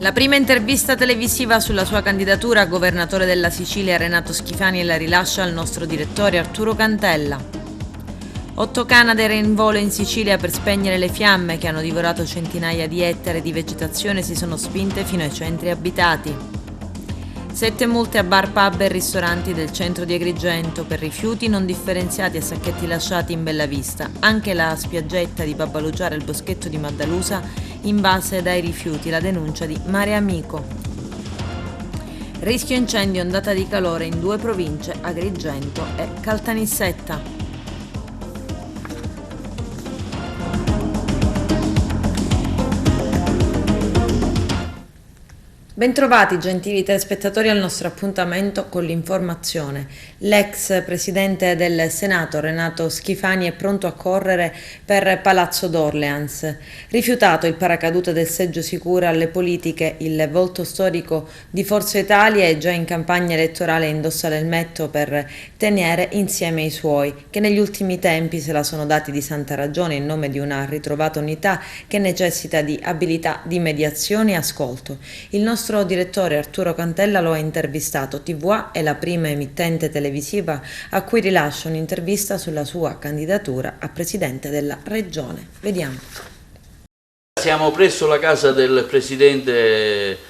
La prima intervista televisiva sulla sua candidatura a governatore della Sicilia Renato Schifani la rilascia al nostro direttore Arturo Cantella. 8 Canadair in volo in Sicilia per spegnere le fiamme che hanno divorato centinaia di ettari di vegetazione si sono spinte fino ai centri abitati. 7 multe a bar, pub e ristoranti del centro di Agrigento per rifiuti non differenziati e sacchetti lasciati in bella vista. Anche la spiaggetta di Babbalugiara e il boschetto di Maddalusa invase dai rifiuti, la denuncia di Mare Amico. Rischio incendio, ondata di calore in 2 province, Agrigento e Caltanissetta. Bentrovati gentili telespettatori al nostro appuntamento con l'informazione. L'ex presidente del Senato Renato Schifani è pronto a correre per Palazzo d'Orleans. Rifiutato il paracadute del seggio sicuro alle politiche, il volto storico di Forza Italia è già in campagna elettorale e indossa l'elmetto per tenere insieme i suoi, che negli ultimi tempi se la sono dati di santa ragione in nome di una ritrovata unità che necessita di abilità di mediazione e ascolto. Il nostro direttore Arturo Cantella lo ha intervistato. TVA è la prima emittente televisiva a cui rilascia un'intervista sulla sua candidatura a presidente della regione. Vediamo. Siamo presso la casa del presidente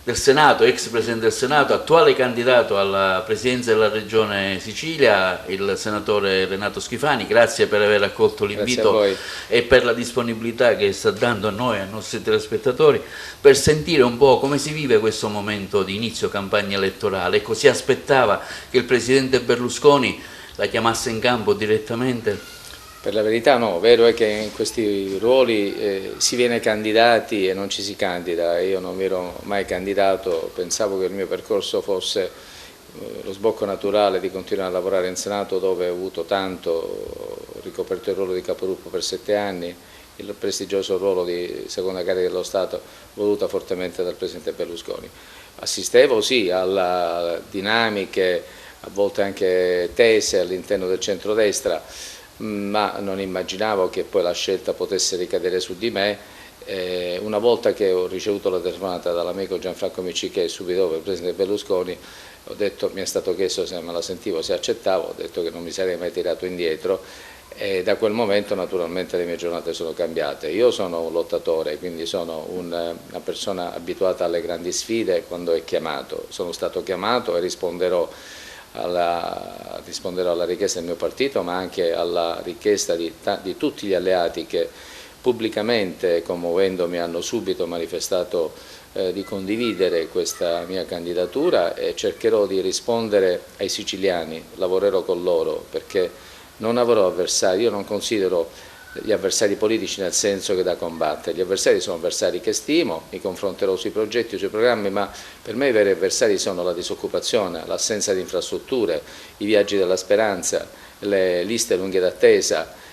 del Senato, ex presidente del Senato, attuale candidato alla presidenza della regione Sicilia, il senatore Renato Schifani. Grazie per aver accolto l'invito e per la disponibilità che sta dando a noi e ai nostri telespettatori per sentire un po' come si vive questo momento di inizio campagna elettorale. Ecco, si aspettava che il presidente Berlusconi la chiamasse in campo direttamente? Per la verità no, vero è che in questi ruoli si viene candidati e non ci si candida. Io non mi ero mai candidato, pensavo che il mio percorso fosse lo sbocco naturale di continuare a lavorare in Senato, dove ho avuto tanto, ho ricoperto il ruolo di capogruppo per 7 anni, il prestigioso ruolo di seconda carica dello Stato voluta fortemente dal presidente Berlusconi. Assistevo sì alla dinamiche, a volte anche tese all'interno del centrodestra, ma non immaginavo che poi la scelta potesse ricadere su di me. Una volta che ho ricevuto la telefonata dall'amico Gianfranco Miccichè, subito dopo il presidente Berlusconi, ho detto, mi è stato chiesto se me la sentivo, se accettavo, ho detto che non mi sarei mai tirato indietro e da quel momento naturalmente le mie giornate sono cambiate. Io sono un lottatore, quindi sono una persona abituata alle grandi sfide quando è chiamato. Sono stato chiamato e risponderò alla richiesta del mio partito, ma anche alla richiesta di tutti gli alleati che pubblicamente, commuovendomi, hanno subito manifestato di condividere questa mia candidatura, e cercherò di rispondere ai siciliani, lavorerò con loro perché non avrò avversari. Io non considero gli avversari politici nel senso che da combattere, gli avversari sono avversari che stimo, mi confronterò sui progetti, sui programmi, ma per me i veri avversari sono la disoccupazione, l'assenza di infrastrutture, i viaggi della speranza, le liste lunghe d'attesa,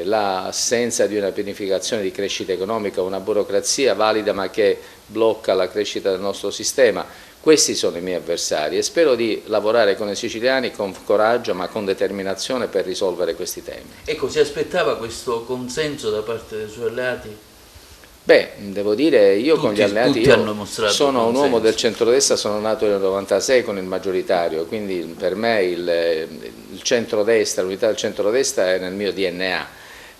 l'assenza di una pianificazione di crescita economica, una burocrazia valida ma che blocca la crescita del nostro sistema. Questi sono i miei avversari e spero di lavorare con i siciliani con coraggio ma con determinazione per risolvere questi temi. Ecco, si aspettava questo consenso da parte dei suoi alleati? Beh, devo dire, io con gli alleati, io sono un uomo del centrodestra, sono nato nel 96 con il maggioritario, quindi per me il centrodestra, l'unità del centrodestra è nel mio DNA.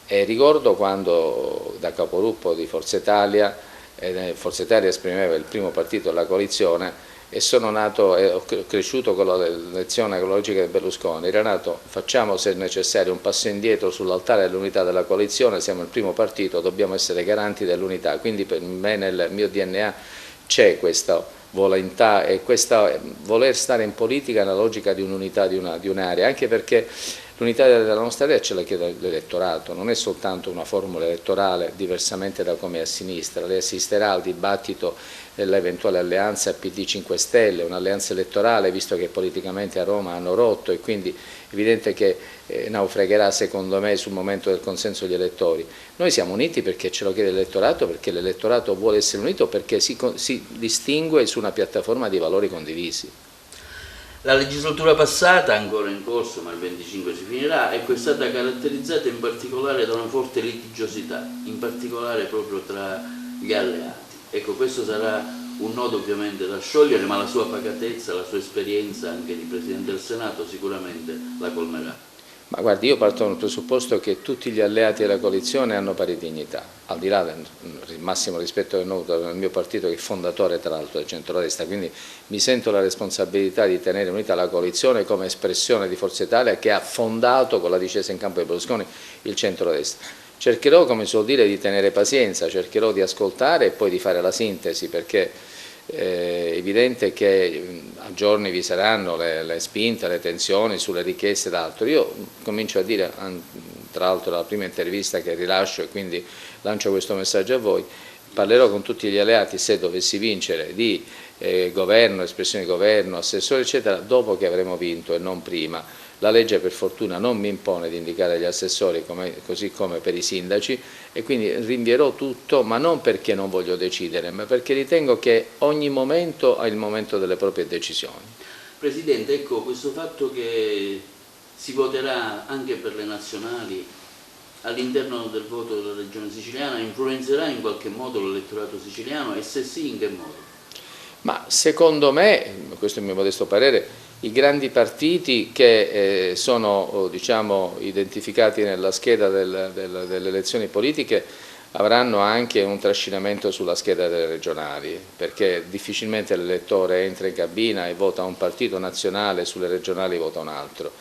E ricordo quando da capogruppo di Forza Italia esprimeva il primo partito della coalizione, e sono nato e ho cresciuto con la lezione ecologica di Berlusconi. Renato, facciamo se necessario un passo indietro sull'altare dell'unità della coalizione, siamo il primo partito, dobbiamo essere garanti dell'unità, quindi per me nel mio DNA c'è questa volontà e questa voler stare in politica nella logica di un'unità di un'area, anche perché l'unità della nostra area ce la chiede l'elettorato, non è soltanto una formula elettorale diversamente da come è a sinistra. Lei assisterà al dibattito dell'eventuale alleanza PD 5 Stelle, un'alleanza elettorale visto che politicamente a Roma hanno rotto, e quindi è evidente che naufragherà secondo me sul momento del consenso degli elettori. Noi siamo uniti perché ce lo chiede l'elettorato, perché l'elettorato vuole essere unito, perché si distingue su una piattaforma di valori condivisi. La legislatura passata, ancora in corso ma il 25 si finirà, è stata caratterizzata in particolare da una forte litigiosità, in particolare proprio tra gli alleati. Ecco, questo sarà un nodo ovviamente da sciogliere, ma la sua pacatezza, la sua esperienza anche di Presidente del Senato sicuramente la colmerà. Ma guardi, io parto dal presupposto che tutti gli alleati della coalizione hanno pari dignità, al di là del massimo rispetto che ho dal mio partito, che è fondatore tra l'altro del centrodestra, quindi mi sento la responsabilità di tenere unita la coalizione come espressione di Forza Italia, che ha fondato con la discesa in campo di Berlusconi il centrodestra. Cercherò, come si suol dire, di tenere pazienza, cercherò di ascoltare e poi di fare la sintesi, perché è evidente che a giorni vi saranno le spinte, le tensioni sulle richieste ed altro. Io comincio a dire, tra l'altro la prima intervista che rilascio e quindi lancio questo messaggio a voi, parlerò con tutti gli alleati se dovessi vincere di governo, espressione di governo, assessore eccetera, dopo che avremo vinto e non prima. La legge per fortuna non mi impone di indicare gli assessori così come per i sindaci e quindi rinvierò tutto, ma non perché non voglio decidere, ma perché ritengo che ogni momento ha il momento delle proprie decisioni. Presidente, ecco, questo fatto che si voterà anche per le nazionali all'interno del voto della Regione siciliana influenzerà in qualche modo l'elettorato siciliano e se sì in che modo? Ma secondo me, questo è il mio modesto parere, i grandi partiti che sono diciamo, identificati nella scheda delle elezioni politiche avranno anche un trascinamento sulla scheda delle regionali, perché difficilmente l'elettore entra in cabina e vota un partito nazionale, sulle regionali vota un altro.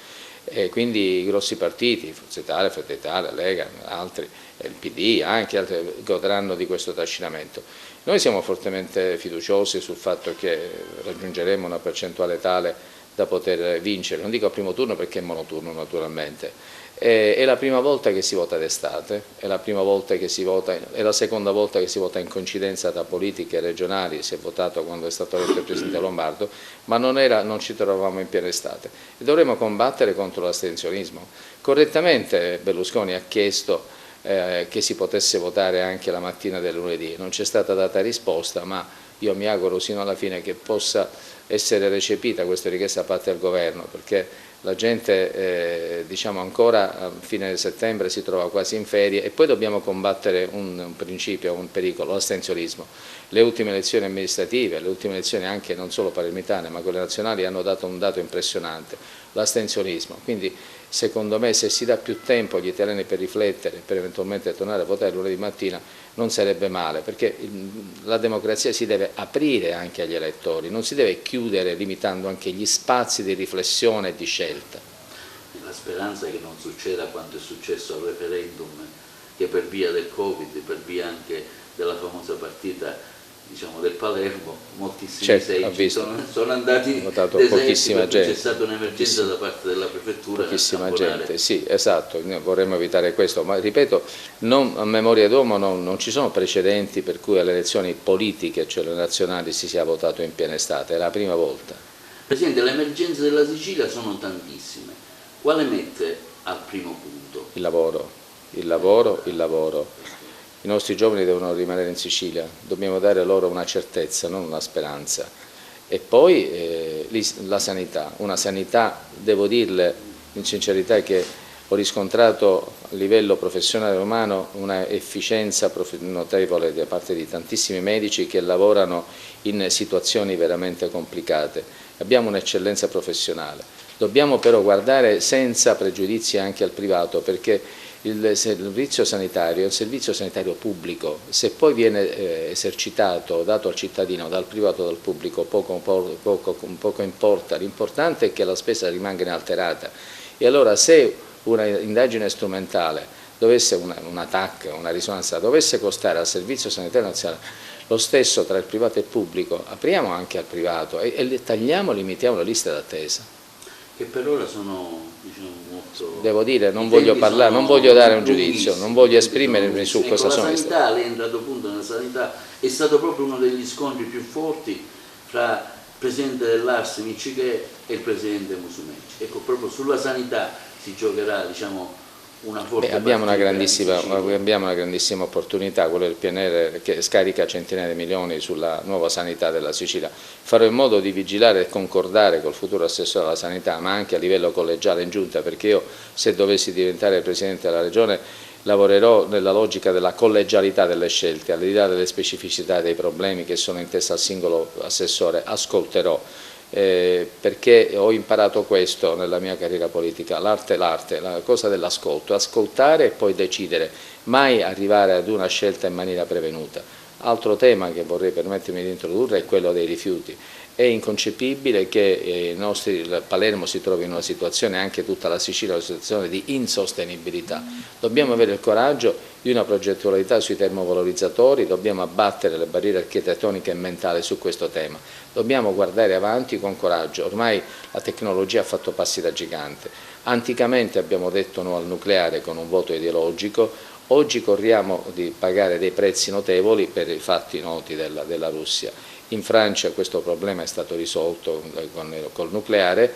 E quindi i grossi partiti, Forza Italia, Fratelli d'Italia, Lega, altri, il PD, anche altri, godranno di questo trascinamento. Noi siamo fortemente fiduciosi sul fatto che raggiungeremo una percentuale tale da poter vincere, non dico al primo turno perché è monoturno naturalmente. È la prima volta che si vota d'estate, è la prima volta che si vota, è la seconda volta che si vota in coincidenza tra politiche regionali, si è votato quando è stato eletto il Presidente Lombardo, ma non ci trovavamo in piena estate e dovremo combattere contro l'astensionismo. Correttamente Berlusconi ha chiesto che si potesse votare anche la mattina del lunedì, non c'è stata data risposta, ma io mi auguro sino alla fine che possa essere recepita questa richiesta da parte del Governo, perché la gente diciamo ancora a fine settembre si trova quasi in ferie e poi dobbiamo combattere un principio, un pericolo, l'astensionismo. Le ultime elezioni amministrative, le ultime elezioni anche non solo palermitane ma quelle nazionali hanno dato un dato impressionante, l'astensionismo. Quindi secondo me se si dà più tempo agli italiani per riflettere, per eventualmente tornare a votare lunedì mattina, non sarebbe male, perché la democrazia si deve aprire anche agli elettori, non si deve chiudere limitando anche gli spazi di riflessione e di scelta. La speranza è che non succeda quanto è successo al referendum, che per via del Covid, per via anche della famosa partita diciamo, del Palermo, moltissimi seggi sono andati deserti perché c'è stata un'emergenza da parte della prefettura. Pochissima gente, sì, esatto, noi vorremmo evitare questo, ma ripeto, a memoria d'uomo non ci sono precedenti per cui alle elezioni politiche, cioè le nazionali, si sia votato in piena estate, è la prima volta. Presidente, le emergenze della Sicilia sono tantissime, quale mette al primo punto? Il lavoro, il lavoro, il lavoro. I nostri giovani devono rimanere in Sicilia, dobbiamo dare loro una certezza, non una speranza. E poi la sanità, una sanità, devo dirle in sincerità che ho riscontrato a livello professionale e umano una efficienza notevole da parte di tantissimi medici che lavorano in situazioni veramente complicate. Abbiamo un'eccellenza professionale, dobbiamo però guardare senza pregiudizi anche al privato, perché il servizio sanitario è un servizio sanitario pubblico, se poi viene esercitato, dato al cittadino dal privato o dal pubblico poco importa, l'importante è che la spesa rimanga inalterata e allora se una indagine strumentale dovesse, una TAC, una risonanza, dovesse costare al servizio sanitario nazionale lo stesso tra il privato e il pubblico, apriamo anche al privato e tagliamo, limitiamo le liste d'attesa. Che per ora sono diciamo, molto... Devo dire, non voglio parlare, non voglio dare un giudizio, non voglio esprimermi su cosa sono. La sanità, lei è entrato appunto nella sanità, è stato proprio uno degli scontri più forti fra il presidente dell'Ars Miccichè e il presidente Musumeci. Ecco, proprio sulla sanità si giocherà, diciamo, una forte abbiamo una grandissima opportunità, quello del PNR che scarica centinaia di milioni sulla nuova sanità della Sicilia. Farò in modo di vigilare e concordare col futuro assessore alla sanità, ma anche a livello collegiale in giunta, perché io se dovessi diventare Presidente della Regione lavorerò nella logica della collegialità delle scelte, al di là delle specificità dei problemi che sono in testa al singolo assessore, ascolterò. Perché ho imparato questo nella mia carriera politica, l'arte, la cosa dell'ascolto, ascoltare e poi decidere, mai arrivare ad una scelta in maniera prevenuta. Altro tema che vorrei permettermi di introdurre è quello dei rifiuti. È inconcepibile che Palermo si trovi in una situazione, anche tutta la Sicilia, una situazione di insostenibilità. Dobbiamo avere il coraggio di una progettualità sui termovalorizzatori, dobbiamo abbattere le barriere architettoniche e mentali su questo tema. Dobbiamo guardare avanti con coraggio, ormai la tecnologia ha fatto passi da gigante. Anticamente abbiamo detto no al nucleare con un voto ideologico, oggi corriamo di pagare dei prezzi notevoli per i fatti noti della Russia. In Francia questo problema è stato risolto col nucleare,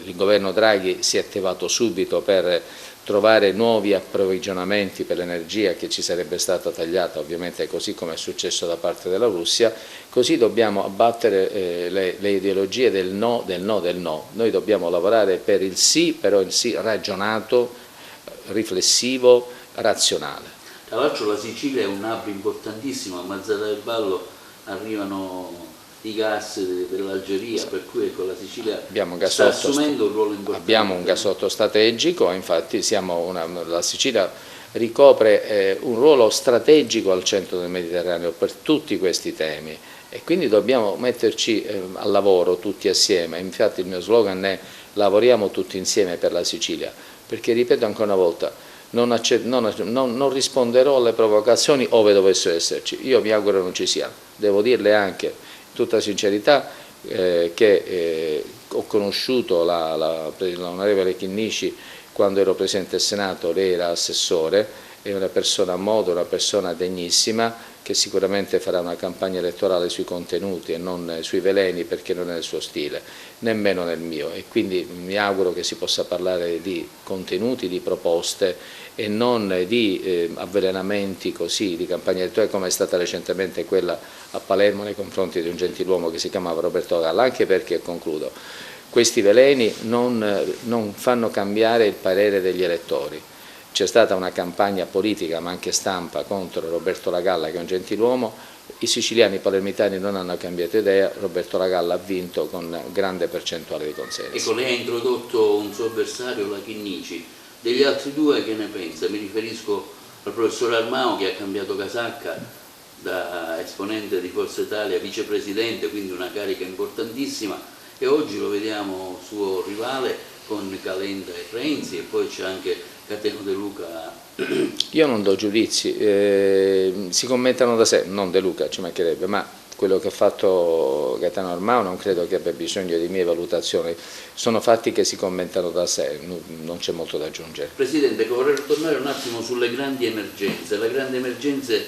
il governo Draghi si è attivato subito per trovare nuovi approvvigionamenti per l'energia che ci sarebbe stata tagliata, ovviamente così come è successo da parte della Russia. Così dobbiamo abbattere le ideologie del no, del no, del no. Noi dobbiamo lavorare per il sì, però il sì ragionato, riflessivo, razionale. Tra l'altro la Sicilia è un hub importantissimo, a Mazzara del Vallo arrivano i gas dell'Algeria, per cui ecco, la Sicilia sta assumendo un ruolo importante. Abbiamo un gasotto strategico, infatti la Sicilia ricopre un ruolo strategico al centro del Mediterraneo per tutti questi temi e quindi dobbiamo metterci al lavoro tutti assieme. Infatti il mio slogan è lavoriamo tutti insieme per la Sicilia, perché ripeto ancora una volta, non risponderò alle provocazioni ove dovessero esserci, io mi auguro non ci siano. Devo dirle anche in tutta sincerità che ho conosciuto l'onorevole Chinnici quando ero Presidente del Senato, lei era assessore, è una persona a modo, una persona degnissima che sicuramente farà una campagna elettorale sui contenuti e non sui veleni, perché non è nel suo stile, nemmeno nel mio, e quindi mi auguro che si possa parlare di contenuti, di proposte e non di avvelenamenti così, di campagna elettorale come è stata recentemente quella a Palermo nei confronti di un gentiluomo che si chiamava Roberto Galla, anche perché, concludo, questi veleni non fanno cambiare il parere degli elettori. C'è stata una campagna politica ma anche stampa contro Roberto Lagalla, che è un gentiluomo, i siciliani palermitani non hanno cambiato idea, Roberto Lagalla ha vinto con grande percentuale di consensi. Ecco, lei ha introdotto un suo avversario, la Chinnici. Degli altri due che ne pensa? Mi riferisco al professor Armao, che ha cambiato casacca da esponente di Forza Italia a vicepresidente, quindi una carica importantissima, e oggi lo vediamo suo rivale con Calenda e Renzi, e poi c'è anche Cateno De Luca. Io non do giudizi, si commentano da sé, non De Luca ci mancherebbe, ma quello che ha fatto Gaetano Armao non credo che abbia bisogno di mie valutazioni, sono fatti che si commentano da sé, non c'è molto da aggiungere. Presidente, vorrei tornare un attimo sulle grandi emergenze. Le grandi emergenze,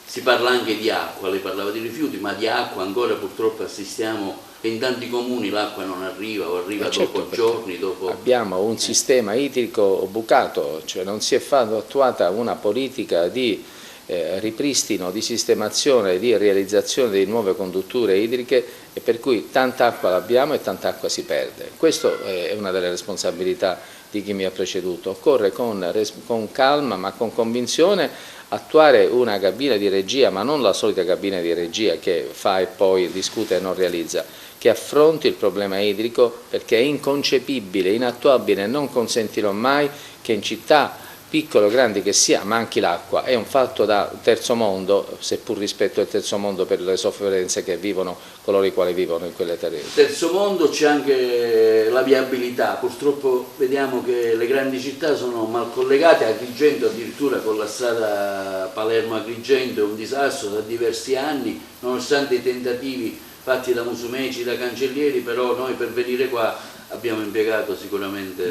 si parla anche di acqua, lei parlava di rifiuti, ma di acqua ancora purtroppo assistiamo che in tanti comuni l'acqua non arriva o arriva dopo giorni. Abbiamo un sistema idrico bucato, cioè non si è attuata una politica di ripristino, di sistemazione, di realizzazione di nuove condutture idriche, e per cui tanta acqua l'abbiamo e tanta acqua si perde. Questa è una delle responsabilità di chi mi ha preceduto. Occorre con calma ma con convinzione attuare una cabina di regia, ma non la solita cabina di regia che fa e poi discute e non realizza, che affronti il problema idrico, perché è inconcepibile, inattuabile e non consentirò mai che in città piccole o grandi che sia manchi l'acqua. È un fatto da terzo mondo, seppur rispetto al terzo mondo per le sofferenze che vivono coloro i quali vivono in quelle terre. Terzo mondo, c'è anche la viabilità, purtroppo vediamo che le grandi città sono mal collegate, Agrigento addirittura con la strada Palermo-Agrigento è un disastro da diversi anni, nonostante i tentativi fatti da Musumeci, da Cancellieri, però noi per venire qua abbiamo impiegato sicuramente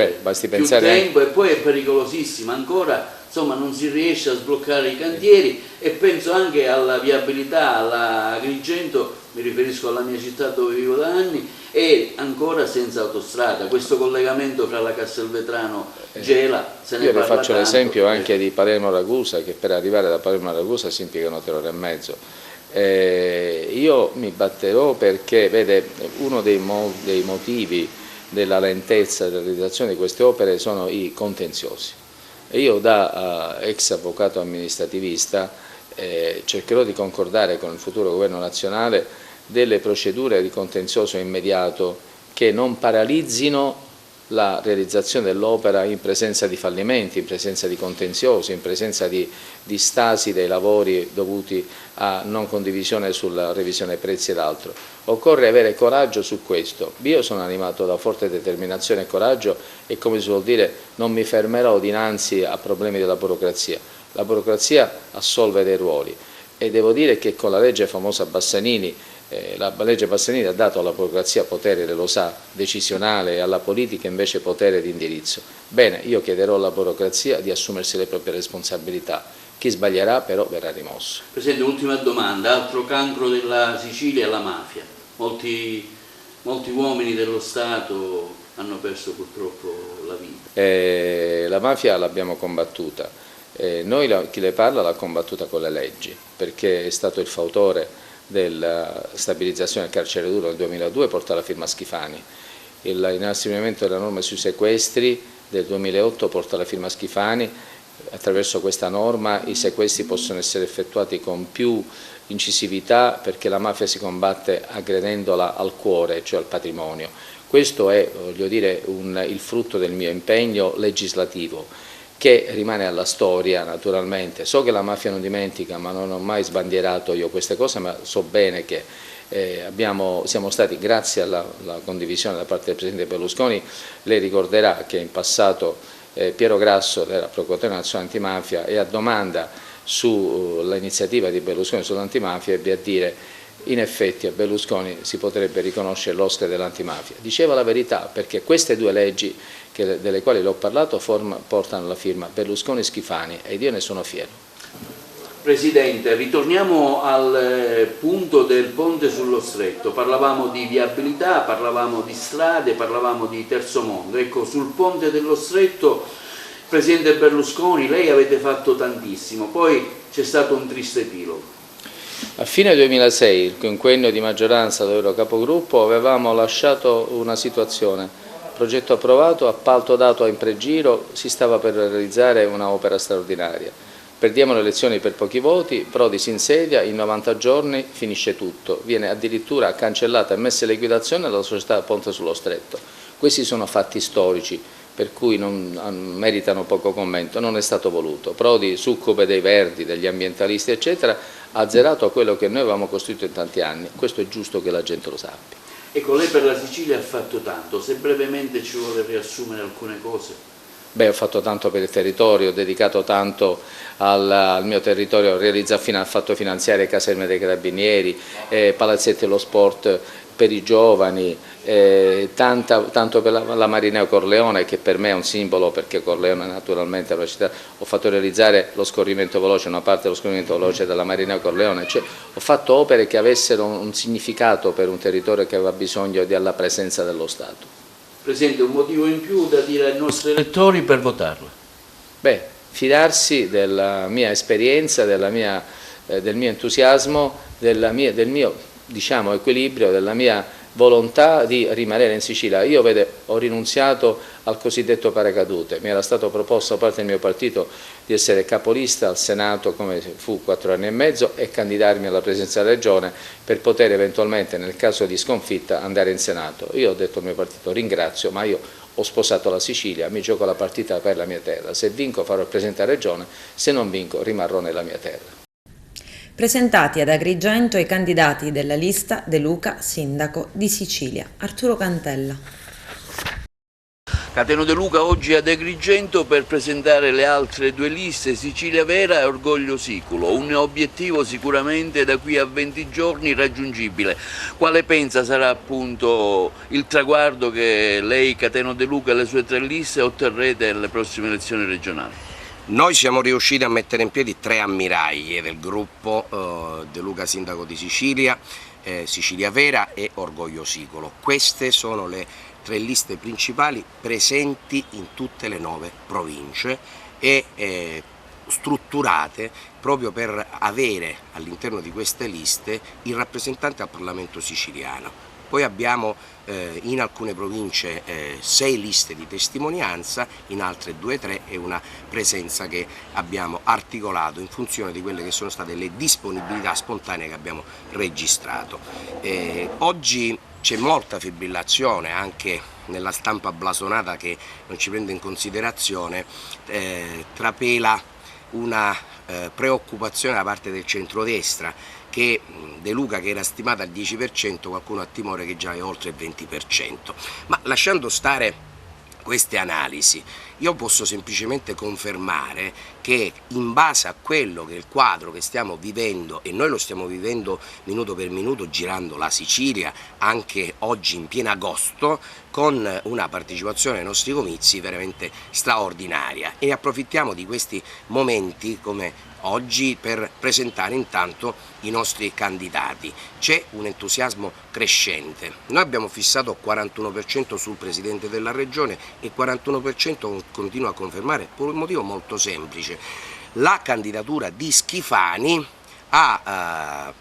più tempo e poi è pericolosissima ancora, insomma non si riesce a sbloccare i cantieri, e penso anche alla viabilità, all'Agrigento, mi riferisco alla mia città dove vivo da anni, e ancora senza autostrada, questo collegamento fra la Castelvetrano e Gela se ne parla tanto. Io le faccio l'esempio anche di Palermo-Ragusa, che per arrivare da Palermo-Ragusa si impiegano 3 ore e mezzo. Io mi batterò perché, vede, uno dei motivi della lentezza della realizzazione di queste opere sono i contenziosi. E io da ex avvocato amministrativista cercherò di concordare con il futuro governo nazionale delle procedure di contenzioso immediato che non paralizzino la realizzazione dell'opera in presenza di fallimenti, in presenza di contenziosi, in presenza di stasi dei lavori dovuti a non condivisione sulla revisione prezzi ed altro. Occorre avere coraggio su questo. Io sono animato da forte determinazione e coraggio e, come si vuol dire, non mi fermerò dinanzi a problemi della burocrazia. La burocrazia assolve dei ruoli e devo dire che con la legge famosa Bassanini, la legge Bassanini ha dato alla burocrazia potere, lo sa, decisionale e alla politica invece potere di indirizzo. Bene, io chiederò alla burocrazia di assumersi le proprie responsabilità. Chi sbaglierà però verrà rimosso. Presidente, ultima domanda. Altro cancro della Sicilia è la mafia. Molti uomini dello Stato hanno perso purtroppo la vita. La mafia l'abbiamo combattuta. Noi chi le parla l'ha combattuta con le leggi, perché è stato il fautore della stabilizzazione del carcere duro nel 2002, porta la firma Schifani. L'inasprimento della norma sui sequestri del 2008 porta la firma Schifani. Attraverso questa norma i sequestri possono essere effettuati con più incisività perché la mafia si combatte aggredendola al cuore, cioè al patrimonio. Questo è, voglio dire, il frutto del mio impegno legislativo, che rimane alla storia naturalmente. So che la mafia non dimentica, ma non ho mai sbandierato io queste cose, ma so bene che siamo stati, grazie alla condivisione da parte del Presidente Berlusconi, lei ricorderà che in passato Piero Grasso era procuratore nazionale antimafia e a domanda sull'iniziativa di Berlusconi sull'antimafia ebbe a dire: in effetti a Berlusconi si potrebbe riconoscere l'Oscar dell'antimafia. Diceva la verità, perché queste due leggi delle quali le ho parlato portano la firma Berlusconi-Schifani ed io ne sono fiero. Presidente, ritorniamo al punto del ponte sullo Stretto. Parlavamo di viabilità, parlavamo di strade, parlavamo di terzo mondo. Ecco, sul ponte dello Stretto, Presidente Berlusconi, lei avete fatto tantissimo, poi c'è stato un triste epilogo. A fine 2006, il quinquennio di maggioranza dove ero capogruppo, avevamo lasciato una situazione: progetto approvato, appalto dato in pregiro, si stava per realizzare un'opera straordinaria. Perdiamo le elezioni per pochi voti, Prodi si insedia, in 90 giorni finisce tutto, viene addirittura cancellata e messa in liquidazione la società Ponte sullo Stretto. Questi sono fatti storici, per cui meritano poco commento, non è stato voluto. Prodi, succube dei Verdi, degli ambientalisti eccetera, ha azzerato quello che noi avevamo costruito in tanti anni, questo è giusto che la gente lo sappia. Ecco, lei per la Sicilia ha fatto tanto, se brevemente ci vuole riassumere alcune cose. Beh, ho fatto tanto per il territorio, ho dedicato tanto al mio territorio, ho fatto finanziare caserme dei carabinieri, palazzetti dello sport per i giovani, tanto per la Marineo Corleone, che per me è un simbolo perché Corleone naturalmente è una città. Ho fatto realizzare lo scorrimento veloce, una parte dello scorrimento veloce della Marineo Corleone, cioè, ho fatto opere che avessero un significato per un territorio che aveva bisogno della presenza dello Stato. Presidente, un motivo in più da dire ai nostri elettori per votarla? Beh, fidarsi della mia esperienza, del mio entusiasmo, del mio diciamo, equilibrio, della mia volontà di rimanere in Sicilia. Io ho rinunziato al cosiddetto paracadute, mi era stato proposto da parte del mio partito di essere capolista al Senato, come fu 4 anni e mezzo, e candidarmi alla presidenza della Regione per poter eventualmente, nel caso di sconfitta, andare in Senato. Io ho detto al mio partito: ringrazio, ma io ho sposato la Sicilia, mi gioco la partita per la mia terra, se vinco farò il presidente della Regione, se non vinco rimarrò nella mia terra. Presentati ad Agrigento i candidati della lista De Luca, sindaco di Sicilia. Arturo Cantella. Cateno De Luca oggi ad Agrigento per presentare le altre due liste, Sicilia Vera e Orgoglio Siculo, un obiettivo sicuramente da qui a 20 giorni raggiungibile. Quale pensa sarà appunto il traguardo che lei, Cateno De Luca, e le sue 3 liste otterrete alle prossime elezioni regionali? Noi siamo riusciti a mettere in piedi 3 ammiraglie del gruppo De Luca Sindaco di Sicilia, Sicilia Vera e Orgoglio Siculo. Queste sono le 3 liste principali presenti in tutte le 9 province e strutturate proprio per avere all'interno di queste liste il rappresentante al Parlamento siciliano. Poi abbiamo in alcune province 6 liste di testimonianza, in altre 2-3 e una presenza che abbiamo articolato in funzione di quelle che sono state le disponibilità spontanee che abbiamo registrato. Oggi c'è molta fibrillazione anche nella stampa blasonata che non ci prende in considerazione, trapela una preoccupazione da parte del centrodestra che De Luca, che era stimata al 10%, qualcuno ha timore che già è oltre il 20%. Ma lasciando stare queste analisi, io posso semplicemente confermare che in base a quello che è il quadro che stiamo vivendo, e noi lo stiamo vivendo minuto per minuto girando la Sicilia, anche oggi in pieno agosto, con una partecipazione ai nostri comizi veramente straordinaria, e approfittiamo di questi momenti come oggi per presentare intanto i nostri candidati. C'è un entusiasmo crescente. Noi abbiamo fissato 41% sul Presidente della Regione e 41% continua a confermare per un motivo molto semplice. La candidatura di Schifani ha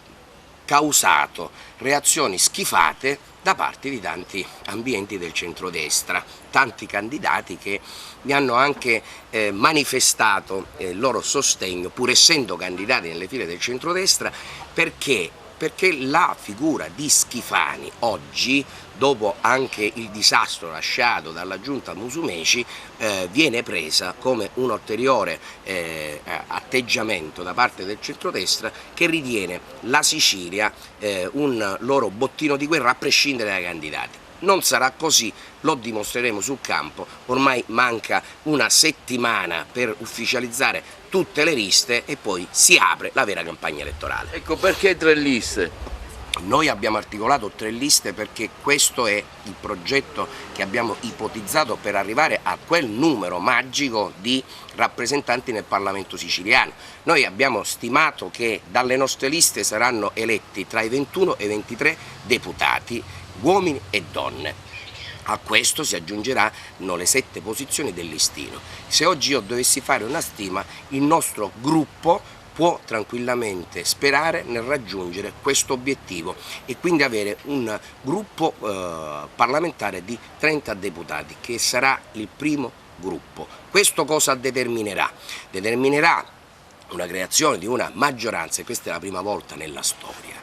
causato reazioni schifate da parte di tanti ambienti del centrodestra, tanti candidati che mi hanno anche manifestato il loro sostegno, pur essendo candidati nelle file del centrodestra, perché la figura di Schifani oggi, dopo anche il disastro lasciato dalla giunta Musumeci, viene presa come un ulteriore atteggiamento da parte del centrodestra che ritiene la Sicilia un loro bottino di guerra a prescindere dai candidati. Non sarà così, lo dimostreremo sul campo, ormai manca una settimana per ufficializzare tutte le liste e poi si apre la vera campagna elettorale. Ecco, perché 3 liste? Noi abbiamo articolato 3 liste perché questo è il progetto che abbiamo ipotizzato per arrivare a quel numero magico di rappresentanti nel Parlamento siciliano. Noi abbiamo stimato che dalle nostre liste saranno eletti tra i 21 e i 23 deputati, uomini e donne. A questo si aggiungeranno le 7 posizioni del listino. Se oggi io dovessi fare una stima, il nostro gruppo può tranquillamente sperare nel raggiungere questo obiettivo e quindi avere un gruppo parlamentare di 30 deputati, che sarà il primo gruppo. Questo cosa determinerà? Determinerà una creazione di una maggioranza, e questa è la prima volta nella storia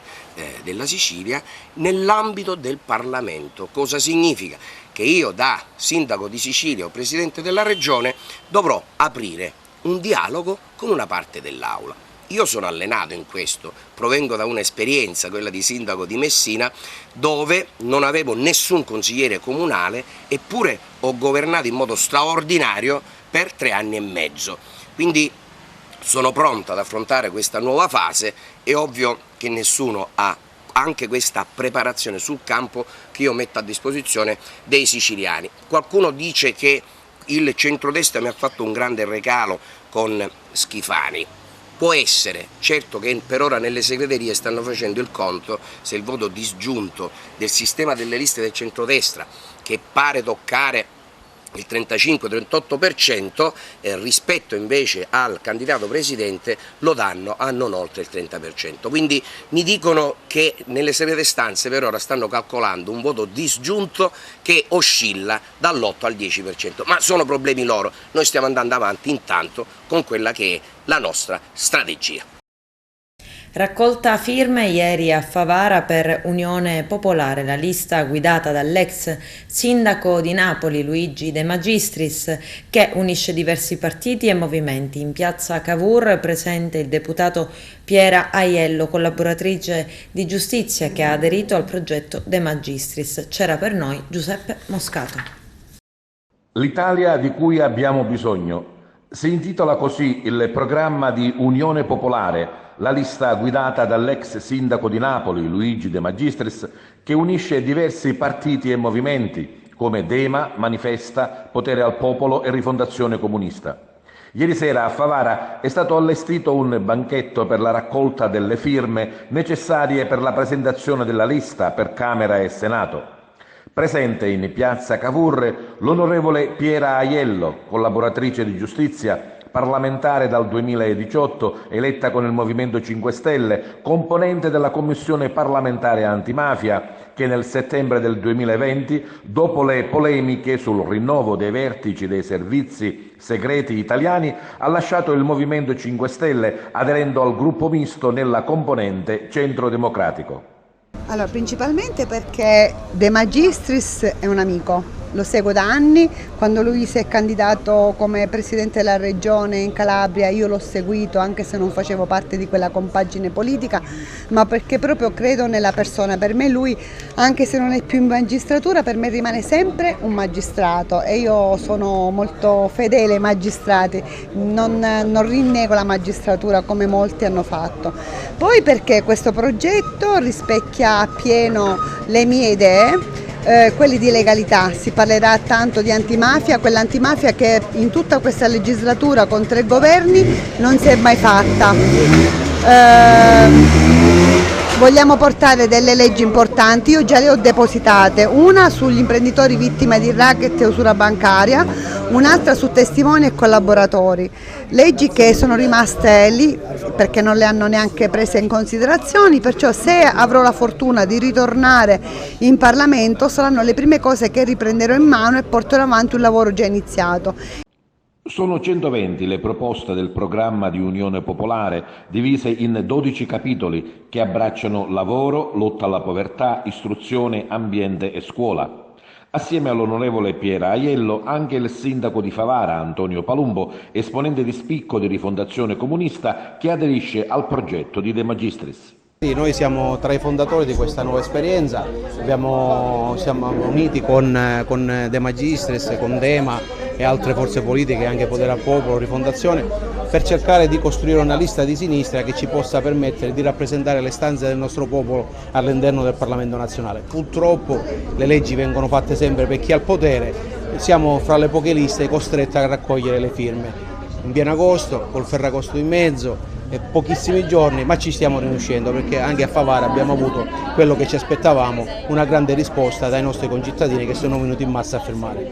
della Sicilia, nell'ambito del Parlamento. Cosa significa? Che io, da sindaco di Sicilia o presidente della regione, dovrò aprire un dialogo con una parte dell'Aula. Io sono allenato in questo, provengo da un'esperienza, quella di sindaco di Messina, dove non avevo nessun consigliere comunale, eppure ho governato in modo straordinario per 3 anni e mezzo. Quindi sono pronto ad affrontare questa nuova fase. È ovvio che nessuno ha anche questa preparazione sul campo che io metto a disposizione dei siciliani. Qualcuno dice che il centrodestra mi ha fatto un grande regalo con Schifani. Può essere, certo che per ora nelle segreterie stanno facendo il conto se il voto disgiunto del sistema delle liste del centrodestra, che pare toccare il 35-38%, rispetto invece al candidato presidente lo danno a non oltre il 30%. Quindi mi dicono che nelle segrete stanze per ora stanno calcolando un voto disgiunto che oscilla dall'8 al 10%, ma sono problemi loro. Noi stiamo andando avanti intanto con quella che è la nostra strategia. Raccolta firme ieri a Favara per Unione Popolare, la lista guidata dall'ex sindaco di Napoli Luigi De Magistris, che unisce diversi partiti e movimenti. In piazza Cavour presente il deputato Piera Aiello, collaboratrice di giustizia che ha aderito al progetto De Magistris. C'era per noi Giuseppe Moscato. L'Italia di cui abbiamo bisogno. Si intitola così il programma di Unione Popolare, la lista guidata dall'ex sindaco di Napoli, Luigi De Magistris, che unisce diversi partiti e movimenti come Dema, Manifesta, Potere al Popolo e Rifondazione Comunista. Ieri sera a Favara è stato allestito un banchetto per la raccolta delle firme necessarie per la presentazione della lista per Camera e Senato. Presente in piazza Cavour l'onorevole Piera Aiello, collaboratrice di giustizia, parlamentare dal 2018, eletta con il Movimento 5 Stelle, componente della Commissione parlamentare antimafia, che nel settembre del 2020, dopo le polemiche sul rinnovo dei vertici dei servizi segreti italiani, ha lasciato il Movimento 5 Stelle aderendo al gruppo misto nella componente Centro Democratico. Allora, principalmente perché De Magistris è un amico, lo seguo da anni, quando lui si è candidato come Presidente della Regione in Calabria io l'ho seguito anche se non facevo parte di quella compagine politica, ma perché proprio credo nella persona. Per me lui, anche se non è più in magistratura, per me rimane sempre un magistrato e io sono molto fedele ai magistrati, non rinnego la magistratura come molti hanno fatto. Poi perché questo progetto rispecchia appieno le mie idee, quelli di legalità. Si parlerà tanto di antimafia, quell'antimafia che in tutta questa legislatura con 3 governi non si è mai fatta. Vogliamo portare delle leggi importanti, io già le ho depositate, una sugli imprenditori vittime di racket e usura bancaria, un'altra su testimoni e collaboratori, leggi che sono rimaste lì perché non le hanno neanche prese in considerazione, perciò se avrò la fortuna di ritornare in Parlamento saranno le prime cose che riprenderò in mano e porterò avanti un lavoro già iniziato. Sono 120 le proposte del programma di Unione Popolare, divise in 12 capitoli che abbracciano lavoro, lotta alla povertà, istruzione, ambiente e scuola. Assieme all'onorevole Piera Aiello, anche il sindaco di Favara, Antonio Palumbo, esponente di spicco di Rifondazione Comunista, che aderisce al progetto di De Magistris. Noi siamo tra i fondatori di questa nuova esperienza, siamo uniti con De Magistris, con Dema e altre forze politiche, anche Potere al Popolo, Rifondazione, per cercare di costruire una lista di sinistra che ci possa permettere di rappresentare le istanze del nostro popolo all'interno del Parlamento nazionale. Purtroppo le leggi vengono fatte sempre per chi ha il potere, siamo fra le poche liste costrette a raccogliere le firme. In pieno agosto, col Ferragosto in mezzo, pochissimi giorni, ma ci stiamo riuscendo perché anche a Favara abbiamo avuto quello che ci aspettavamo, una grande risposta dai nostri concittadini che sono venuti in massa a firmare.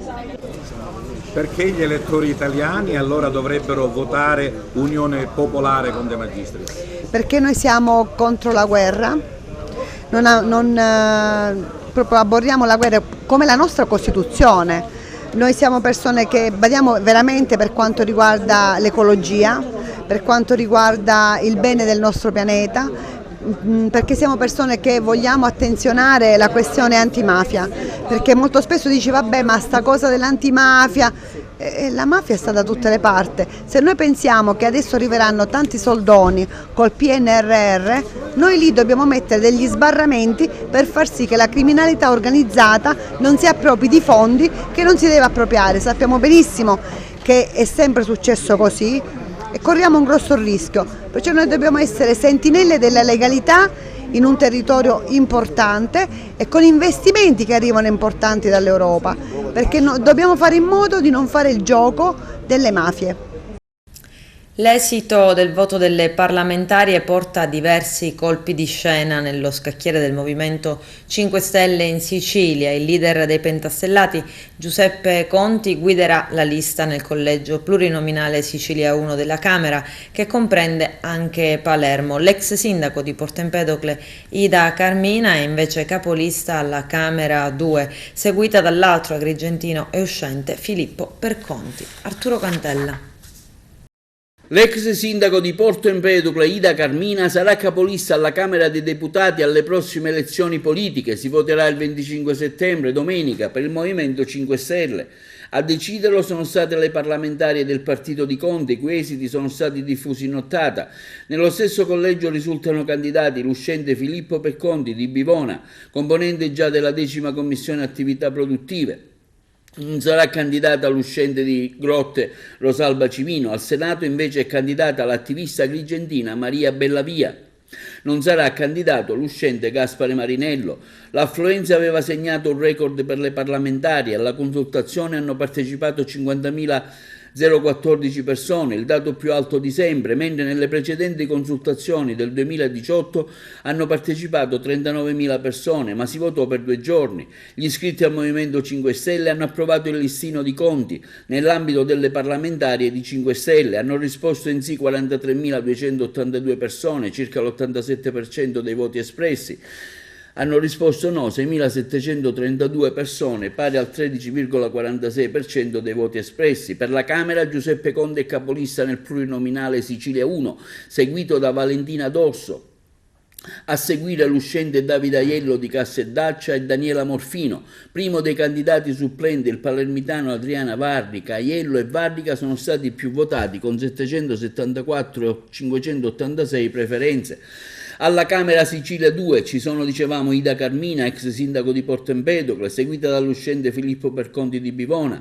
Perché gli elettori italiani allora dovrebbero votare Unione Popolare con De Magistris? Perché noi siamo contro la guerra, proprio aborriamo la guerra come la nostra Costituzione. Noi siamo persone che badiamo veramente per quanto riguarda l'ecologia, per quanto riguarda il bene del nostro pianeta, perché siamo persone che vogliamo attenzionare la questione antimafia, perché molto spesso dice vabbè ma sta cosa dell'antimafia, la mafia sta da tutte le parti. Se noi pensiamo che adesso arriveranno tanti soldoni col PNRR, noi lì dobbiamo mettere degli sbarramenti per far sì che la criminalità organizzata non si appropri di fondi che non si deve appropriare. Sappiamo benissimo che è sempre successo così e corriamo un grosso rischio, perciò noi dobbiamo essere sentinelle della legalità in un territorio importante e con investimenti che arrivano importanti dall'Europa, perché dobbiamo fare in modo di non fare il gioco delle mafie. L'esito del voto delle parlamentarie porta a diversi colpi di scena nello scacchiere del Movimento 5 Stelle in Sicilia. Il leader dei pentastellati, Giuseppe Conti, guiderà la lista nel collegio plurinominale Sicilia 1 della Camera, che comprende anche Palermo. L'ex sindaco di Porto Empedocle, Ida Carmina, è invece capolista alla Camera 2, seguita dall'altro agrigentino e uscente Filippo Perconti. Arturo Cantella. L'ex sindaco di Porto Empedocle, Ida Carmina, sarà capolista alla Camera dei Deputati alle prossime elezioni politiche. Si voterà il 25 settembre, domenica, per il Movimento 5 Stelle. A deciderlo sono state le parlamentarie del partito di Conte, i cui esiti sono stati diffusi in nottata. Nello stesso collegio risultano candidati l'uscente Filippo Perconti di Bivona, componente già della 10ª Commissione Attività Produttive. Non sarà candidata l'uscente di Grotte Rosalba Cimino. Al Senato invece è candidata l'attivista agrigentina Maria Bellavia. Non sarà candidato l'uscente Gaspare Marinello. L'affluenza aveva segnato un record per le parlamentari. Alla consultazione hanno partecipato 50.014 persone, il dato più alto di sempre, mentre nelle precedenti consultazioni del 2018 hanno partecipato 39.000 persone, ma si votò per 2 giorni. Gli iscritti al Movimento 5 Stelle hanno approvato il listino di Conti. Nell'ambito delle parlamentarie di 5 Stelle hanno risposto in sì 43.282 persone, circa l'87% dei voti espressi. Hanno risposto no 6.732 persone, pari al 13,46% dei voti espressi. Per la Camera Giuseppe Conte è capolista nel plurinominale Sicilia 1, seguito da Valentina D'Orso. A seguire l'uscente Davide Aiello di Casseddaccia e Daniela Morfino. Primo dei candidati supplenti il palermitano Adriana Varrica. Aiello e Varrica sono stati più votati con 774 e 586 preferenze. Alla Camera Sicilia 2 ci sono, dicevamo, Ida Carmina, ex sindaco di Porto Empedocle, seguita dall'uscente Filippo Perconti di Bivona,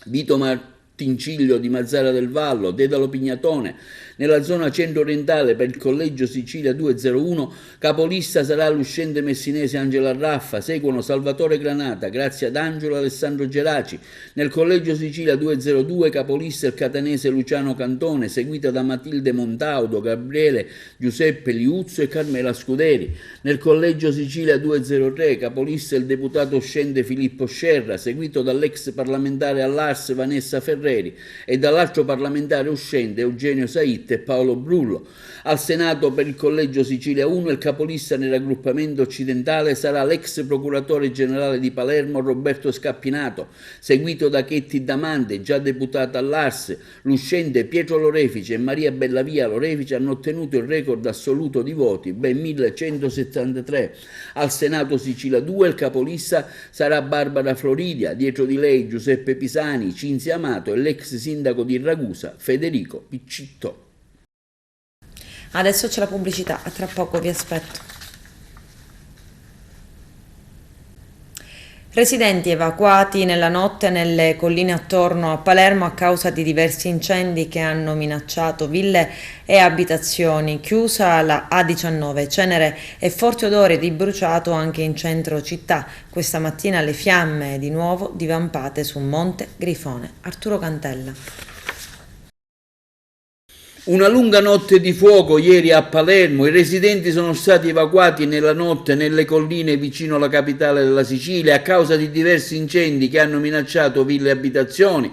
Vito Martinciglio di Mazzara del Vallo, Dedalo Pignatone. Nella zona centro-orientale per il collegio Sicilia 201 capolista sarà l'uscente messinese Angela Raffa, seguono Salvatore Granata, Grazia D'Angelo e Alessandro Geraci. Nel collegio Sicilia 202 capolista il catanese Luciano Cantone, seguita da Matilde Montaudo, Gabriele Giuseppe Liuzzo e Carmela Scuderi. Nel collegio Sicilia 203 capolista il deputato uscente Filippo Scerra, seguito dall'ex parlamentare all'Ars Vanessa Ferreri e dall'altro parlamentare uscente Eugenio Saitte e Paolo Brullo. Al Senato per il collegio Sicilia 1 il capolista nel raggruppamento occidentale sarà l'ex procuratore generale di Palermo Roberto Scappinato, seguito da Chetti Damante, già deputata all'Ars. L'uscente Pietro Lorefice e Maria Bellavia Lorefice hanno ottenuto il record assoluto di voti, ben 1173. Al Senato Sicilia 2 il capolista sarà Barbara Floridia, dietro di lei Giuseppe Pisani, Cinzia Amato e l'ex sindaco di Ragusa Federico Piccitto. Adesso c'è la pubblicità, a tra poco vi aspetto. Residenti evacuati nella notte nelle colline attorno a Palermo a causa di diversi incendi che hanno minacciato ville e abitazioni. Chiusa la A19, cenere e forti odori di bruciato anche in centro città. Questa mattina le fiamme di nuovo divampate su Monte Grifone. Arturo Cantella. Una lunga notte di fuoco ieri a Palermo, i residenti sono stati evacuati nella notte nelle colline vicino alla capitale della Sicilia a causa di diversi incendi che hanno minacciato ville e abitazioni.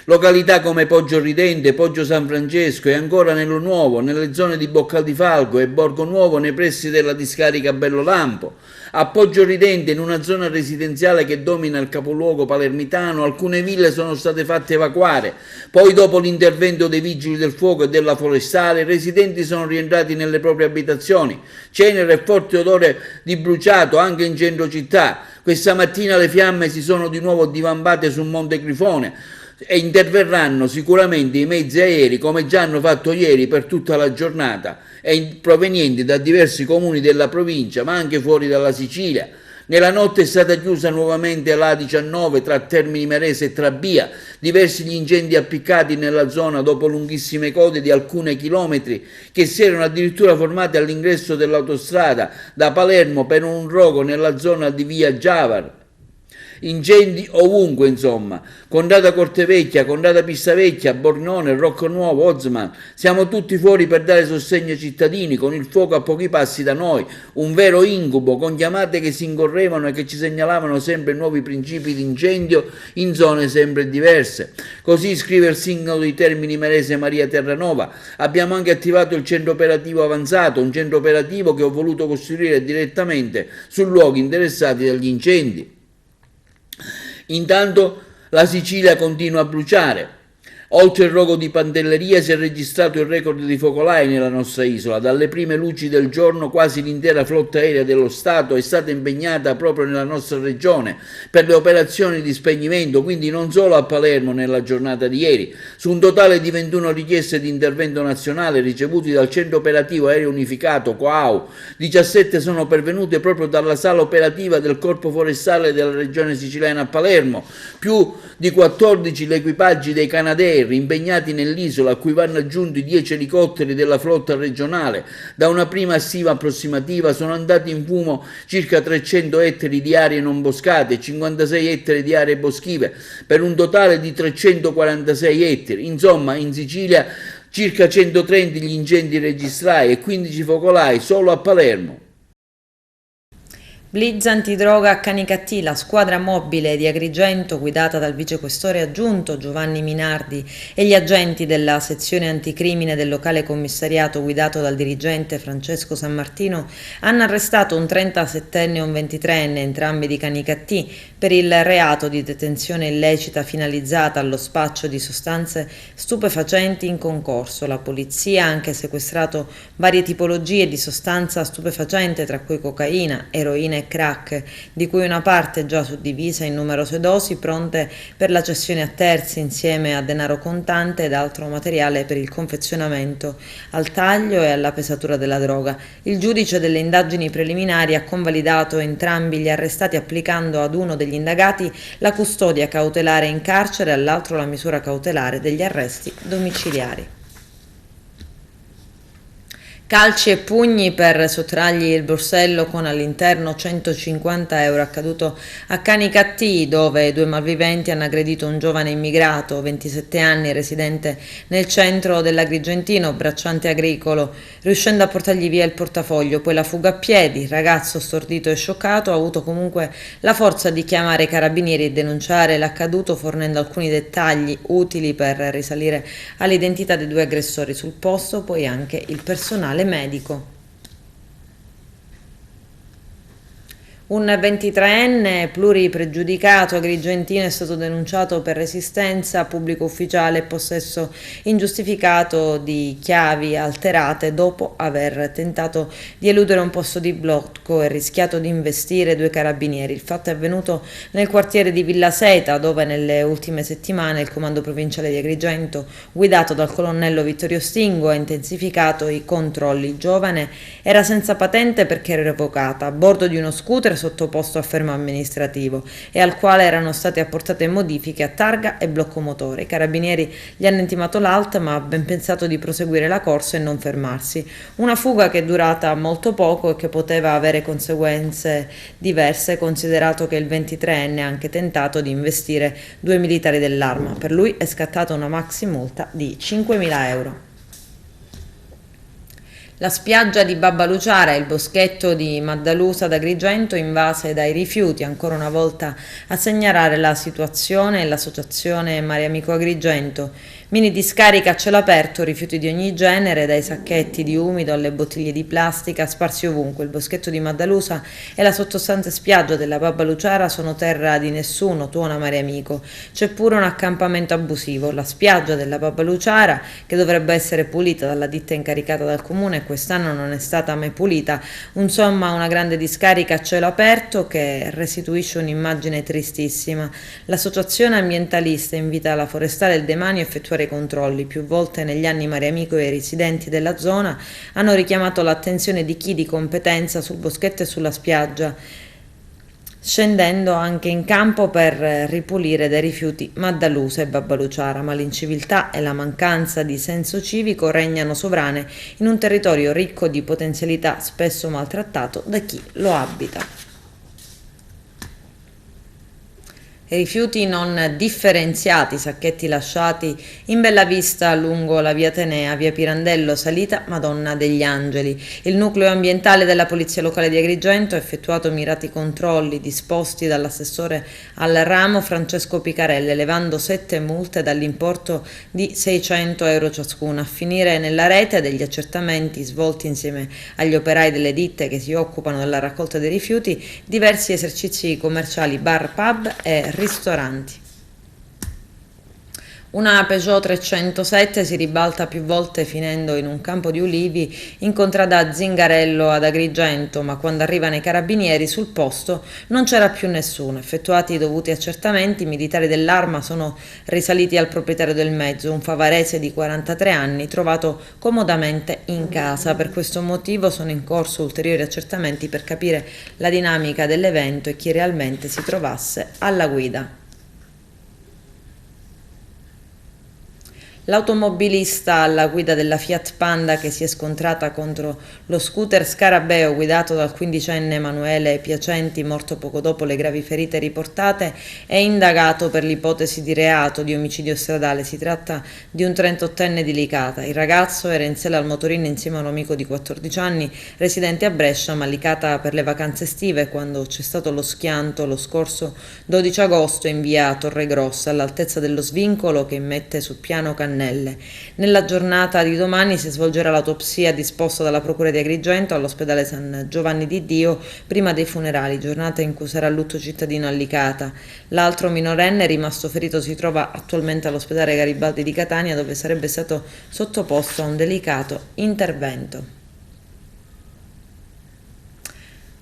Località come Poggio Ridente, Poggio San Francesco e ancora Nelo Nuovo, nelle zone di Boccaldifalco e Borgo Nuovo nei pressi della discarica Bellolampo. A Poggio Ridente, in una zona residenziale che domina il capoluogo palermitano, alcune ville sono state fatte evacuare. Poi, dopo l'intervento dei vigili del fuoco e della forestale, i residenti sono rientrati nelle proprie abitazioni. Cenere e forte odore di bruciato anche in centro città. Questa mattina le fiamme si sono di nuovo divampate su Monte Grifone e interverranno sicuramente i mezzi aerei, come già hanno fatto ieri per tutta la giornata, e provenienti da diversi comuni della provincia, ma anche fuori dalla Sicilia. Nella notte è stata chiusa nuovamente la A19 tra Termini Imerese e Trabia, diversi gli incendi appiccati nella zona dopo lunghissime code di alcuni chilometri che si erano addirittura formati all'ingresso dell'autostrada da Palermo per un rogo nella zona di via Giavar. Incendi ovunque, insomma. Contrada Cortevecchia, Contrada Pistavecchia, Bornone, Rocco Nuovo, Ozman. Siamo tutti fuori per dare sostegno ai cittadini, con il fuoco a pochi passi da noi. Un vero incubo, con chiamate che si incorrevano e che ci segnalavano sempre nuovi principi di incendio in zone sempre diverse. Così scrive il sindaco di Termini Imerese Maria Terranova. Abbiamo anche attivato il centro operativo avanzato, un centro operativo che ho voluto costruire direttamente su luoghi interessati dagli incendi. Intanto la Sicilia continua a bruciare. Oltre il rogo di Pantelleria si è registrato il record di focolai nella nostra isola. Dalle prime luci del giorno quasi l'intera flotta aerea dello Stato è stata impegnata proprio nella nostra regione per le operazioni di spegnimento, quindi non solo a Palermo nella giornata di ieri. Su un totale di 21 richieste di intervento nazionale ricevuti dal Centro Operativo Aereo Unificato COAU, 17 sono pervenute proprio dalla sala operativa del Corpo Forestale della Regione Siciliana a Palermo, più di 14 gli equipaggi dei Canadair impegnati nell'isola, a cui vanno aggiunti 10 elicotteri della flotta regionale. Da una prima stima approssimativa sono andati in fumo circa 300 ettari di aree non boscate e 56 ettari di aree boschive, per un totale di 346 ettari. Insomma, in Sicilia circa 130 gli incendi registrati e 15 focolai solo a Palermo. Blitz antidroga a Canicattì, la squadra mobile di Agrigento guidata dal vicequestore aggiunto Giovanni Minardi e gli agenti della sezione anticrimine del locale commissariato guidato dal dirigente Francesco Sammartino hanno arrestato un 37enne e un 23enne, entrambi di Canicattì, per il reato di detenzione illecita finalizzata allo spaccio di sostanze stupefacenti in concorso. La polizia ha anche sequestrato varie tipologie di sostanza stupefacente, tra cui cocaina, eroina e crack, di cui una parte già suddivisa in numerose dosi pronte per la cessione a terzi, insieme a denaro contante ed altro materiale per il confezionamento, al taglio e alla pesatura della droga. Il giudice delle indagini preliminari ha convalidato entrambi gli arrestati, applicando ad uno degli indagati la custodia cautelare in carcere e all'altro la misura cautelare degli arresti domiciliari. Calci e pugni per sottrargli il borsello con all'interno 150 euro, accaduto a Canicattì, dove due malviventi hanno aggredito un giovane immigrato, 27 anni, residente nel centro dell'Agrigentino, bracciante agricolo, riuscendo a portargli via il portafoglio. Poi la fuga a piedi. Il ragazzo, stordito e scioccato, ha avuto comunque la forza di chiamare i carabinieri e denunciare l'accaduto, fornendo alcuni dettagli utili per risalire all'identità dei due aggressori. Sul posto poi anche il personale medico. Un 23enne pluripregiudicato agrigentino è stato denunciato per resistenza pubblico ufficiale e possesso ingiustificato di chiavi alterate dopo aver tentato di eludere un posto di blocco e rischiato di investire due carabinieri. Il fatto è avvenuto nel quartiere di Villa Seta, dove nelle ultime settimane il comando provinciale di Agrigento, guidato dal colonnello Vittorio Stingo, ha intensificato i controlli. Il giovane era senza patente perché era revocata, a bordo di uno scooter sottoposto a fermo amministrativo e al quale erano state apportate modifiche a targa e blocco motore. I carabinieri gli hanno intimato l'alt, ma ha ben pensato di proseguire la corsa e non fermarsi. Una fuga che è durata molto poco e che poteva avere conseguenze diverse, considerato che il 23enne ha anche tentato di investire due militari dell'Arma. Per lui è scattata una maxi multa di 5.000 euro. La spiaggia di Babbaluciara e il boschetto di Maddalusa d'Agrigento invase dai rifiuti, ancora una volta a segnalare la situazione è l'associazione Mare Amico Agrigento. Mini discarica a cielo aperto, rifiuti di ogni genere, dai sacchetti di umido alle bottiglie di plastica sparsi ovunque. Il boschetto di Maddalusa e la sottostante spiaggia della Babbaluciara sono terra di nessuno, tuona Mare Amico. C'è pure un accampamento abusivo. La spiaggia della Babbaluciara, che dovrebbe essere pulita dalla ditta incaricata dal comune, quest'anno non è stata mai pulita. Insomma, una grande discarica a cielo aperto che restituisce un'immagine tristissima. L'associazione ambientalista invita la forestale del Demanio a effettuare controlli. Più volte negli anni Mare Amico e i residenti della zona hanno richiamato l'attenzione di chi di competenza sul boschetto e sulla spiaggia, scendendo anche in campo per ripulire dai rifiuti Maddalusa e Babbaluciara, ma l'inciviltà e la mancanza di senso civico regnano sovrane in un territorio ricco di potenzialità, spesso maltrattato da chi lo abita. Rifiuti non differenziati, sacchetti lasciati in bella vista lungo la via Atenea, via Pirandello, salita Madonna degli Angeli. Il nucleo ambientale della Polizia Locale di Agrigento ha effettuato mirati controlli disposti dall'assessore al ramo Francesco Picarelle, elevando 7 multe dall'importo di 600 euro ciascuna. A finire nella rete degli accertamenti svolti insieme agli operai delle ditte che si occupano della raccolta dei rifiuti, diversi esercizi commerciali, bar, pub e ristoranti. Una Peugeot 307 si ribalta più volte finendo in un campo di ulivi in contrada Zingarello ad Agrigento, ma quando arrivano i carabinieri sul posto non c'era più nessuno. Effettuati i dovuti accertamenti, i militari dell'Arma sono risaliti al proprietario del mezzo, un favarese di 43 anni, trovato comodamente in casa. Per questo motivo sono in corso ulteriori accertamenti per capire la dinamica dell'evento e chi realmente si trovasse alla guida. L'automobilista alla guida della Fiat Panda che si è scontrata contro lo scooter Scarabeo guidato dal 15enne Emanuele Piacenti, morto poco dopo le gravi ferite riportate, è indagato per l'ipotesi di reato di omicidio stradale. Si tratta di un 38enne di Licata. Il ragazzo era in sella al motorino insieme a un amico di 14 anni residente a Brescia, ma a Licata per le vacanze estive, quando c'è stato lo schianto lo scorso 12 agosto in via Torregrossa, all'altezza dello svincolo che immette su piano Cannelle. Nella giornata di domani si svolgerà l'autopsia disposta dalla Procura di Agrigento all'ospedale San Giovanni di Dio prima dei funerali, giornata in cui sarà lutto cittadino a Licata. L'altro minorenne rimasto ferito si trova attualmente all'ospedale Garibaldi di Catania, dove sarebbe stato sottoposto a un delicato intervento.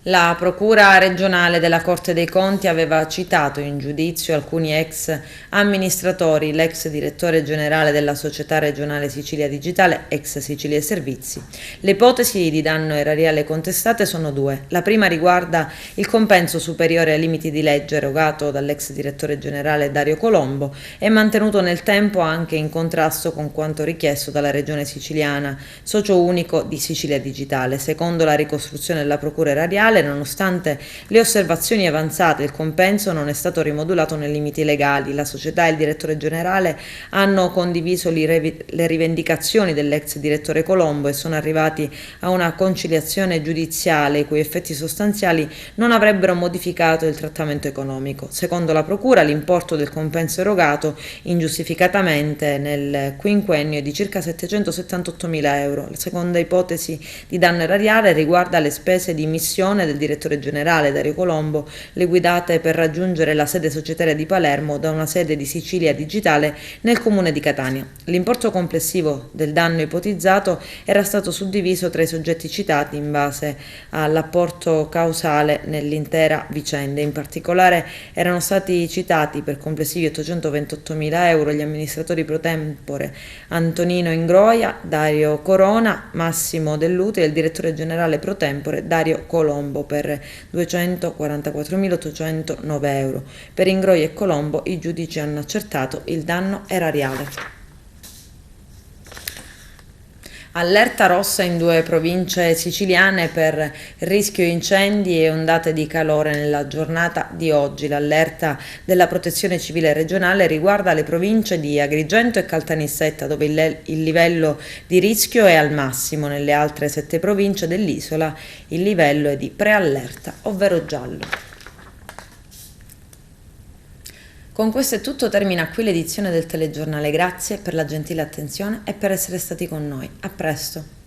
La Procura regionale della Corte dei Conti aveva citato in giudizio alcuni ex amministratori, l'ex direttore generale della Società Regionale Sicilia Digitale, ex Sicilia Servizi. Le ipotesi di danno erariale contestate sono due. La prima riguarda il compenso superiore ai limiti di legge erogato dall'ex direttore generale Dario Colombo e mantenuto nel tempo anche in contrasto con quanto richiesto dalla Regione Siciliana, socio unico di Sicilia Digitale. Secondo la ricostruzione della Procura erariale, nonostante le osservazioni avanzate, il compenso non è stato rimodulato nei limiti legali. La società e il direttore generale hanno condiviso le rivendicazioni dell'ex direttore Colombo e sono arrivati a una conciliazione giudiziale i cui effetti sostanziali non avrebbero modificato il trattamento economico. Secondo la Procura, l'importo del compenso erogato ingiustificatamente nel quinquennio è di circa 778.000 euro. La seconda ipotesi di danno erariale riguarda le spese di missione del direttore generale Dario Colombo, le guidate per raggiungere la sede societaria di Palermo da una sede di Sicilia Digitale nel comune di Catania. L'importo complessivo del danno ipotizzato era stato suddiviso tra i soggetti citati in base all'apporto causale nell'intera vicenda. In particolare erano stati citati per complessivi 828.000 euro gli amministratori pro tempore Antonino Ingroia, Dario Corona, Massimo Dell'Utile e il direttore generale pro tempore Dario Colombo per 244.809 euro. Per Ingroia e Colombo i giudici hanno accertato il danno erariale. Allerta rossa in 2 province siciliane per rischio incendi e ondate di calore nella giornata di oggi. L'allerta della Protezione Civile regionale riguarda le province di Agrigento e Caltanissetta, dove il livello di rischio è al massimo. Nelle altre 7 province dell'isola il livello è di preallerta, ovvero giallo. Con questo è tutto, termina qui l'edizione del telegiornale. Grazie per la gentile attenzione e per essere stati con noi. A presto.